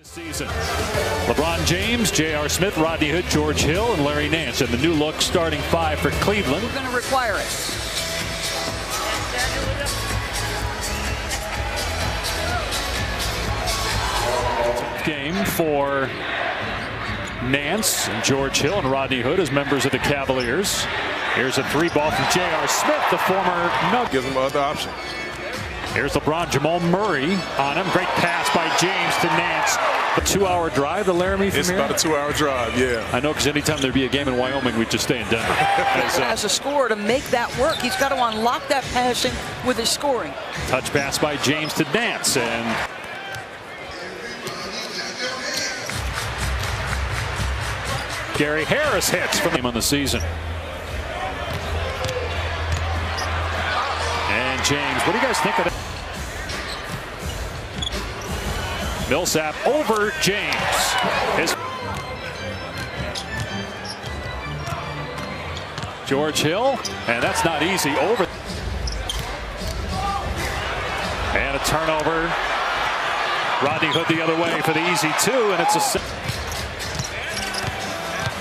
Season. LeBron James, J.R. Smith, Rodney Hood, George Hill, and Larry Nance. And the new look starting five for Cleveland. We're going to require it. Game for Nance and George Hill and Rodney Hood as members of the Cavaliers. Here's a three ball from J.R. Smith, the former Nugget. Gives them other option. Here's LeBron, Jamal Murray on him. Great pass by James to Nance. A 2-hour drive to Laramie from It's here? about a 2-hour drive, yeah. I know, because anytime there'd be a game in Wyoming, we'd just stay in Denver. As a scorer, to make that work, he's got to unlock that passing with his scoring. Touch pass by James to Nance. And Gary Harris hits from him on the season. And James, what do you guys think of that? Millsap over James. George Hill, and that's not easy. Over. And a turnover. Rodney Hood the other way for the easy two, and it's a.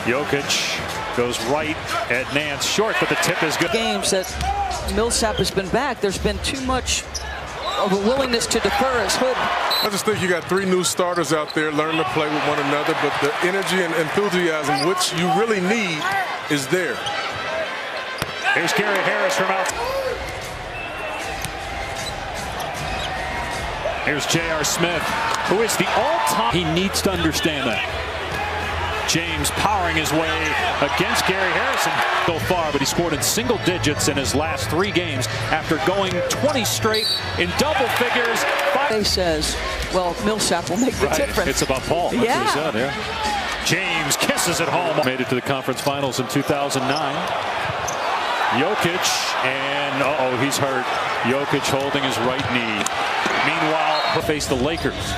Jokic goes right at Nance, short, but the tip is good. Games that Millsap has been back, there's been too much of a willingness to defer as Hood. I just think you got three new starters out there learning to play with one another, but the energy and enthusiasm, which you really need, is there. Here's Gary Harris from out. Here's J.R. Smith, who is the all-time. He needs to understand that. James powering his way against Gary Harrison so far, but he scored in single digits in his last 3 games after going 20 straight in double figures. He says, well, Millsap will make the difference. It's about Paul. That's yeah. what he said, yeah. James kisses it home. Made it to the conference finals in 2009. Jokic, and uh-oh, he's hurt. Jokic holding his right knee. Meanwhile, he'll face the Lakers.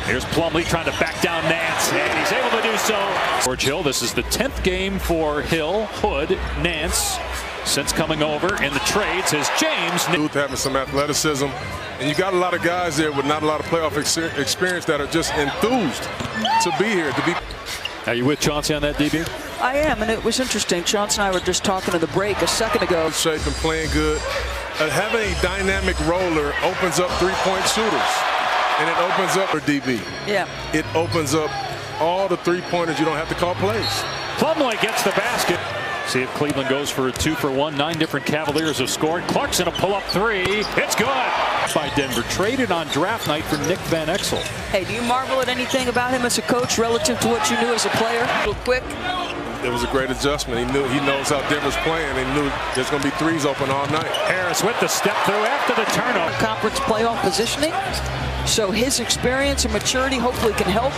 Here's Plumlee trying to back down Nance, and he's able to do so. George Hill, this is the 10th game for Hill, Hood, Nance, since coming over in the trades. As James Having some athleticism, and you got a lot of guys there with not a lot of playoff experience that are just enthused to be here. Are you with Chauncey on that, DB? I am, and it was interesting. Chauncey and I were just talking in the break a second ago. Shape and playing good. Having a dynamic roller opens up three-point shooters. And it opens up for DB. Yeah. It opens up all the three-pointers. You don't have to call plays. Plumlee gets the basket. See if Cleveland goes for a 2-for-1. 9 different Cavaliers have scored. Clarkson a pull-up 3. It's good. By Denver, traded on draft night for Nick Van Exel. Hey, do you marvel at anything about him as a coach relative to what you knew as a player? Real quick. It was a great adjustment. He knows how Denver's playing. He knew there's going to be threes open all night. Harris with the step through after the turnover. Conference playoff positioning. So his experience and maturity hopefully can help.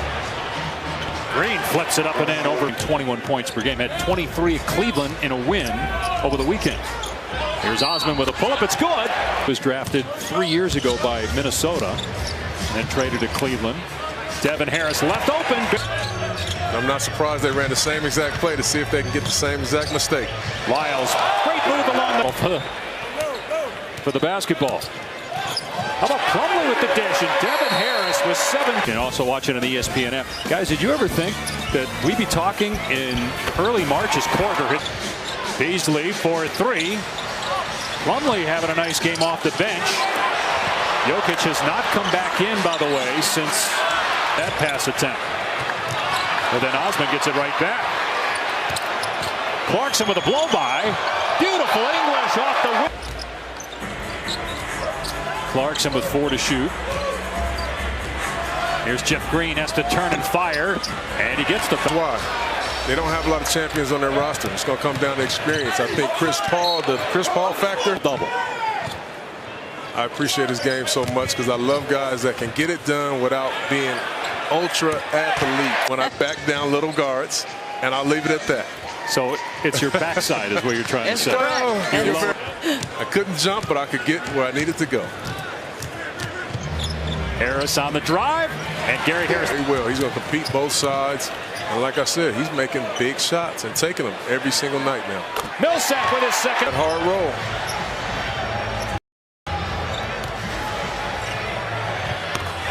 Green flips it up and in over 21 points per game. Had 23 at Cleveland in a win over the weekend. Here's Osman with a pull-up. It's good. Was drafted 3 years ago by Minnesota and then traded to Cleveland. Devin Harris left open. I'm not surprised they ran the same exact play to see if they can get the same exact mistake. Lyles, great move along the for the basketball. How about Plumlee with the dish, and Devin Harris was 7. And also watching on ESPN app. Guys, did you ever think that we'd be talking in early March as Corker hit Beasley for 3? Plumlee having a nice game off the bench. Jokic has not come back in, by the way, since that pass attempt. But then Osman gets it right back. Clarkson with a blow-by. Beautiful English off the whip. Clarkson with 4 to shoot. Here's Jeff Green, has to turn and fire, and he gets the. Why? They don't have a lot of champions on their roster. It's going to come down to experience. I think Chris Paul, the Chris Paul factor. Double. I appreciate his game so much because I love guys that can get it done without being ultra athlete. When I back down little guards, and I'll leave it at that. So it's your backside is what you're trying to say. I couldn't jump, but I could get where I needed to go. Harris on the drive, and Gary Harris. He will. He's going to compete both sides. And like I said, he's making big shots and taking them every single night now. Millsap with his second. Hard roll.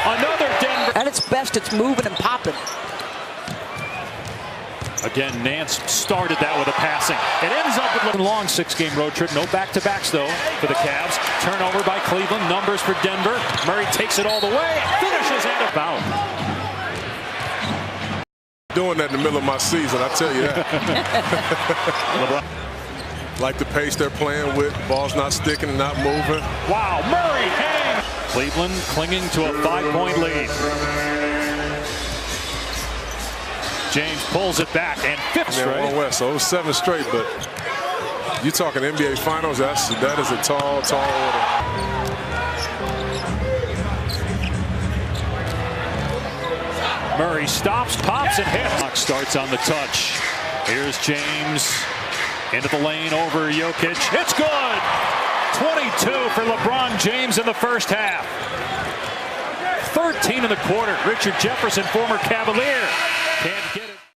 Another Denver its best, it's moving and popping. Again, Nance started that with a passing. It ends up with a long 6-game road trip. No back-to-backs, though, for the Cavs. Turnover by Cleveland. Numbers for Denver. Murray takes it all the way. Finishes and a foul. Doing that in the middle of my season, I tell you that. Like the pace they're playing with. Ball's not sticking, not moving. Wow, Murray hangs. Cleveland clinging to a 5-point lead. James pulls it back and fifth straight. One West, so it was 7 straight, but you talking NBA Finals, that is a tall, tall order. Murray stops, pops, and hits. Clock starts on the touch. Here's James into the lane over Jokic. It's good! 22 for LeBron James in the first half. 13 in the quarter. Richard Jefferson, former Cavalier.